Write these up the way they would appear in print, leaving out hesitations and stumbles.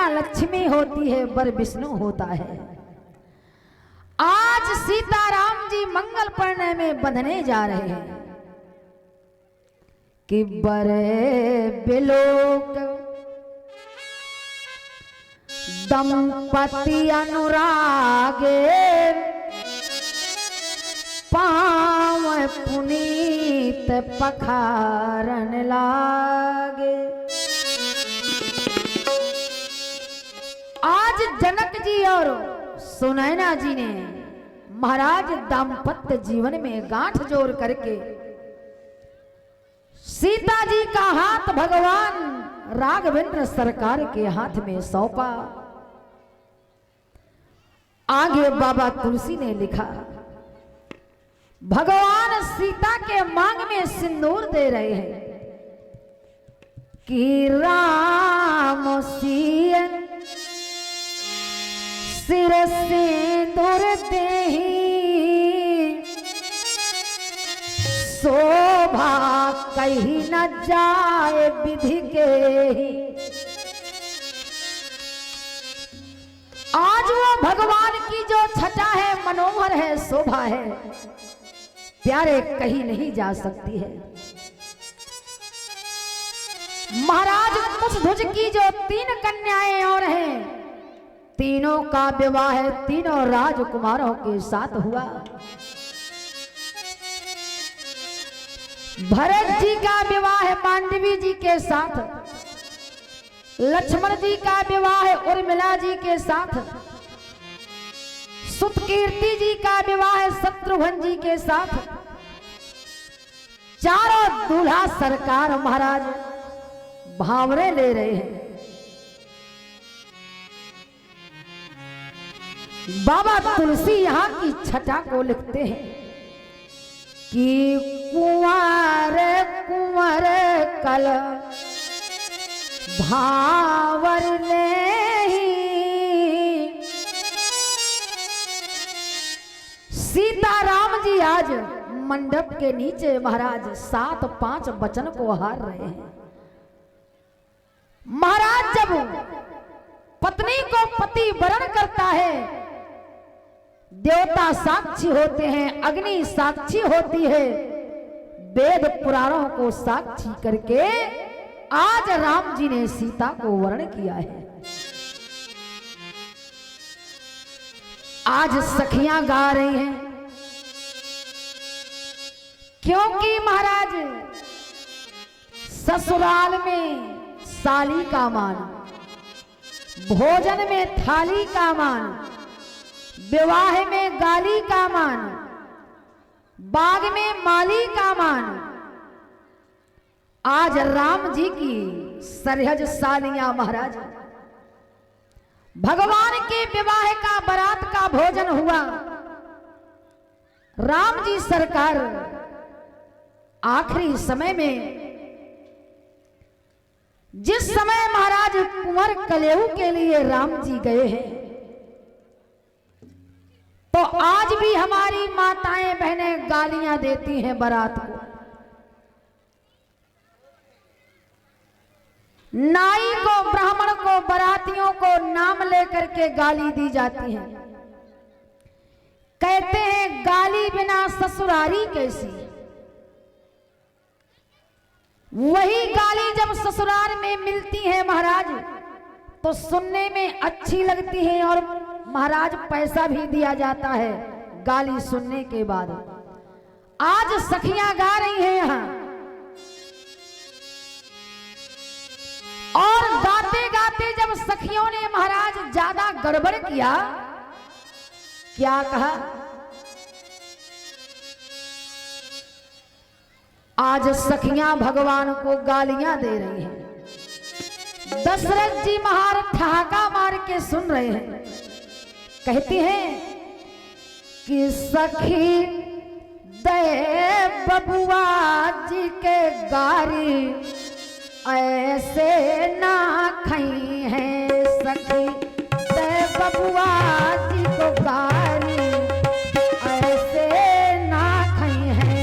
कन्या लक्ष्मी होती है, वर विष्णु होता है। आज सीताराम जी मंगल परिणय में बंधने जा रहे हैं कि बड़े बिलोक दंपति अनुरागे, पाँव पुनीत पखारन लागे। आज जनक जी और सुनैना जी ने महाराज दाम्पत्य जीवन में गांठ जोड़ करके सीता जी का हाथ भगवान राघवेंद्र सरकार के हाथ में सौंपा। आगे बाबा तुलसी ने लिखा, भगवान सीता के मांग में सिंदूर दे रहे हैं कि राम सिय सिर सिंदूर देहि, शोभा कहीं न जाए विधि के ही। आज वो भगवान की जो छटा है, मनोहर है, शोभा है, प्यारे कहीं नहीं जा सकती है। महाराज कुशध्वज की जो 3 कन्याएं और हैं, तीनों का विवाह तीनों राजकुमारों के साथ हुआ। भरत जी का विवाह मांडवी जी के साथ, लक्ष्मण जी का विवाह उर्मिला जी के साथ, सुतकीर्ति जी का विवाह शत्रुघ्न जी के साथ। चारों दूल्हा सरकार महाराज भावरे ले रहे हैं। बाबा तुलसी यहाँ की छटा को लिखते हैं कि कुंवर कुंवर कल भावर नहीं, सीताराम जी आज मंडप के नीचे महाराज 7-5 वचन को हार रहे हैं। महाराज जब पत्नी को पति वरण करता है, देवता साक्षी होते हैं, अग्नि साक्षी होती है, वेद पुराणों को साक्षी करके आज राम जी ने सीता को वरण किया है। आज सखियां गा रही हैं क्योंकि महाराज ससुराल में साली का मान, भोजन में थाली का मान, विवाह में गाली का मान, बाग में माली का मान। आज राम जी की सरहज सालियां महाराज, भगवान के विवाह का बारात का भोजन हुआ। राम जी सरकार आखिरी समय में, जिस समय महाराज कुंवर कलेऊ के लिए राम जी गए हैं, तो आज भी हमारी माताएं बहनें गालियां देती हैं बारात को। नाई को, ब्राह्मण को, बारातियों को नाम लेकर के गाली दी जाती है। कहते हैं गाली बिना ससुरारी कैसी। वही गाली जब ससुराल में मिलती है महाराज तो सुनने में अच्छी लगती है और महाराज पैसा भी दिया जाता है गाली सुनने के बाद। आज सखियां गा रही हैं यहां, और गाते गाते जब सखियों ने महाराज ज्यादा गड़बड़ किया, क्या कहा, आज सखियां भगवान को गालियां दे रही हैं। दशरथ जी महाराज ठहाका मार के सुन रहे हैं। कहती हैं कि सखी दे बबुआ जी के गारी ऐसे ना खई है, सखी दे बबुआ जी को गारी ऐसे ना खई है।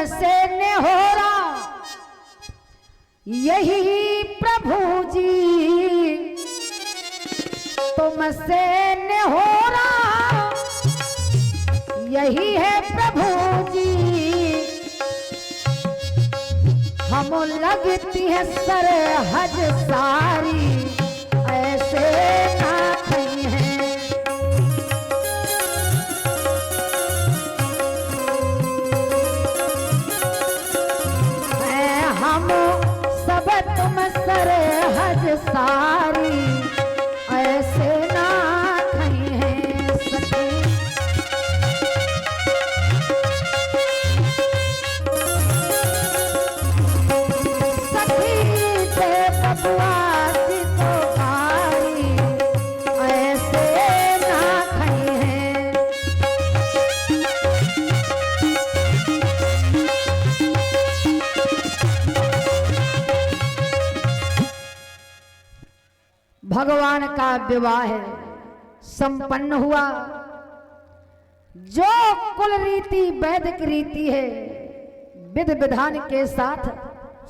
तुमसे नेहोरा यही प्रभु जी, तुमसे नेहोरा यही है प्रभु जी। हम लगती है सरहद सारी ऐसे ना कहीं हैं। हम सब तुम सरहद सारी ऐसे ना कहीं हैं सके। भगवान का विवाह संपन्न हुआ। जो कुल रीति वैदिक रीति है, विधि विधान के साथ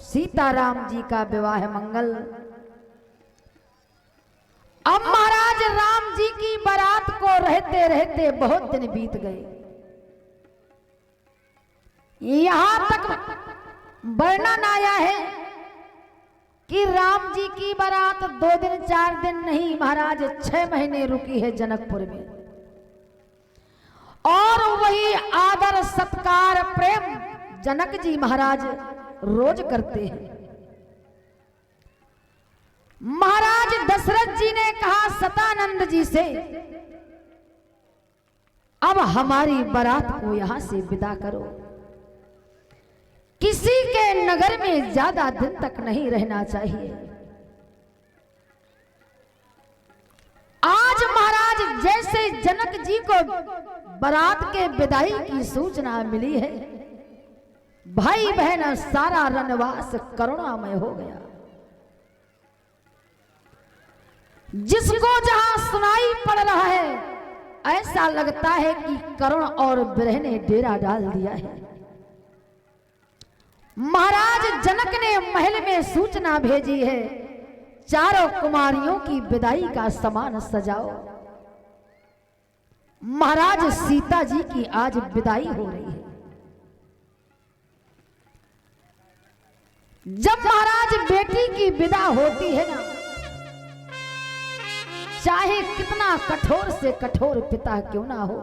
सीताराम जी का विवाह मंगल। अब महाराज राम जी की बारात को रहते रहते बहुत दिन बीत गए। यहां तक वर्णन आया है कि राम जी की बारात 2 दिन 4 दिन नहीं महाराज 6 महीने रुकी है जनकपुर में। और वही आदर सत्कार प्रेम जनक जी महाराज रोज करते हैं। महाराज दशरथ जी ने कहा सतानंद जी से, अब हमारी बारात को यहां से विदा करो। किसी के नगर में ज्यादा दिन तक नहीं रहना चाहिए। आज महाराज जैसे जनक जी को बारात के विदाई की सूचना मिली है, भाई बहन सारा रनवास करुणामय हो गया। जिसको जहां सुनाई पड़ रहा है, ऐसा लगता है कि करुण और विरह ने डेरा डाल दिया है। महाराज जनक ने महल में सूचना भेजी है, चारों कुमारियों की विदाई का सामान सजाओ। महाराज सीता जी की आज विदाई हो रही है। जब महाराज बेटी की विदा होती है ना, चाहे कितना कठोर से कठोर पिता क्यों ना हो,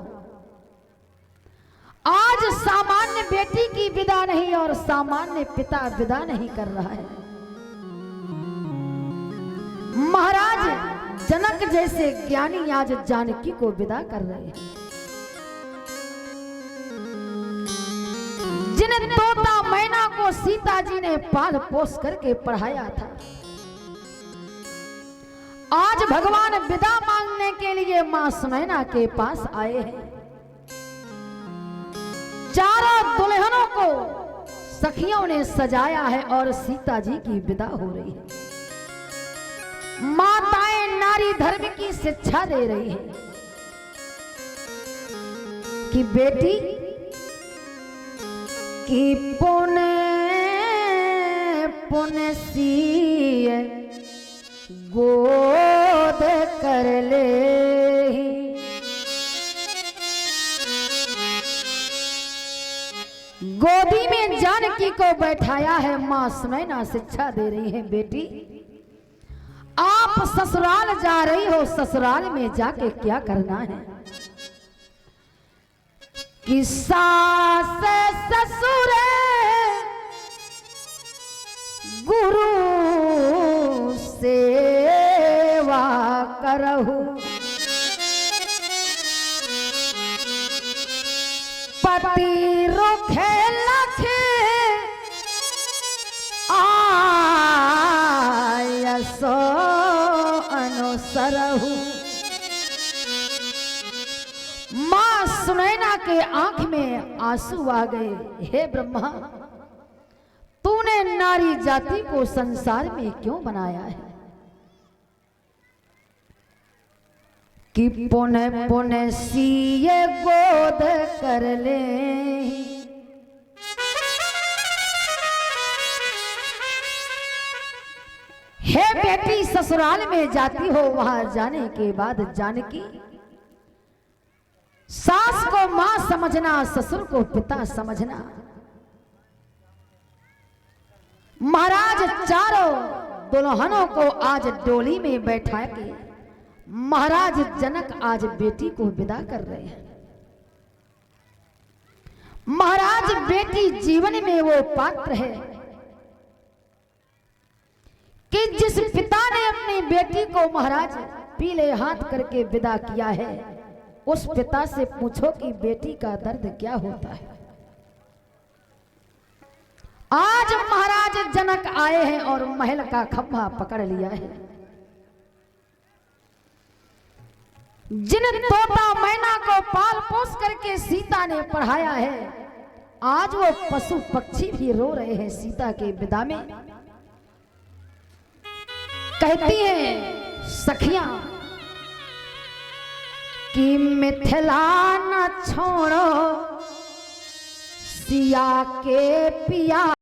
आज सामान्य बेटी की विदा नहीं और सामान्य पिता विदा नहीं कर रहा है। महाराज जनक जैसे ज्ञानी आज जानकी को विदा कर रहे हैं। जिन तोता मैना को सीता जी ने पाल पोस करके पढ़ाया था, आज भगवान विदा मांगने के लिए मां सुनैना के पास आए हैं। चारों दुल्हनों को सखियों ने सजाया है और सीता जी की विदा हो रही है। माताएं नारी धर्म की शिक्षा दे रही है कि बेटी की पुण्य पुण्य सी गोद कर ले, गोदी में जानकी को बैठाया है। मां सुनैना शिक्षा दे रही है, बेटी आप ससुराल जा रही हो, ससुराल में जाके क्या करना है कि सास ससुर गुरु सेवा करहु, पति रुखे लखे आयसो अनुसरहु। मां सुनैना के आंख में आंसू आ गए। हे ब्रह्मा, तूने नारी जाति को संसार में क्यों बनाया है कि पुण्य पुण्य सी ये गोद कर ले, हे बेटी ससुराल में जाती हो, वहां जाने के बाद जानकी सास को मां समझना, ससुर को पिता समझना। महाराज चारों दुल्हनों को आज डोली में बैठा के महाराज जनक आज बेटी को विदा कर रहे हैं। महाराज बेटी जीवन में वो पात्र है कि जिस पिता ने अपनी बेटी को महाराज पीले हाथ करके विदा किया है, उस पिता से पूछो कि बेटी का दर्द क्या होता है। आज महाराज जनक आए हैं और महल का खंभा पकड़ लिया है। जिन तोता मैना को पाल पोस करके सीता ने पढ़ाया है, आज वो पशु पक्षी भी रो रहे हैं सीता के विदा में। कहती हैं सखियां कि मिथिला न छोड़ो सिया के पिया।